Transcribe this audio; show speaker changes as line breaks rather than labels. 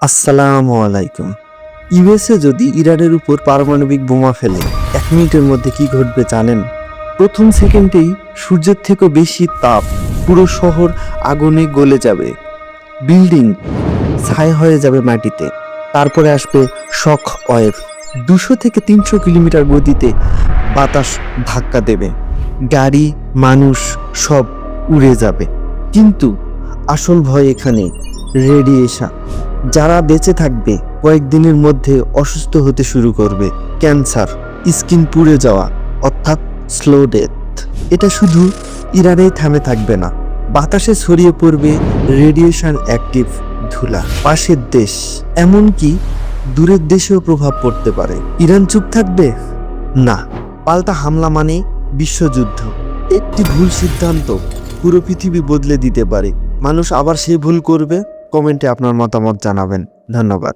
আসসালামু আলাইকুম। ইউএসএ যদি ইরানের উপর পারমাণবিক বোমা ফেলে 1 মিনিটের মধ্যে কি ঘটবে জানেন? প্রথম সেকেন্ডেই সূর্যের থেকেও বেশি তাপ, পুরো শহর আগুনে গলে যাবে, বিল্ডিং ছাই হয়ে যাবে মাটিতে। তারপরে আসবে শক ওয়েভ, 200 থেকে 300 কিলোমিটার গতিতে বাতাস ধাক্কা দেবে, গাড়ি মানুষ সব উড়ে যাবে। কিন্তু আসল ভয় এখানে রেডিয়েশন। যারা বেঁচে থাকবে কয়েকদিনের মধ্যে অসুস্থ হতে শুরু করবে, ক্যান্সার, স্কিন পুড়ে যাওয়া, অর্থাৎ স্লো ডেথ। এটা শুধু ইরানেই থামে থাকবে না, বাতাসে ছড়িয়ে পড়বে রেডিয়েশন অ্যাক্টিভ ধুলা। পাশের দেশ, এমনকি দূরের দেশেও প্রভাব পড়তে পারে। ইরান চুপ থাকবে না, পাল্টা হামলা মানে বিশ্বযুদ্ধ। একটি ভুল সিদ্ধান্ত পুরো পৃথিবী বদলে দিতে পারে। মানুষ আবার সেই ভুল করবে। কমেন্টে আপনার মতামত জানাবেন। ধন্যবাদ।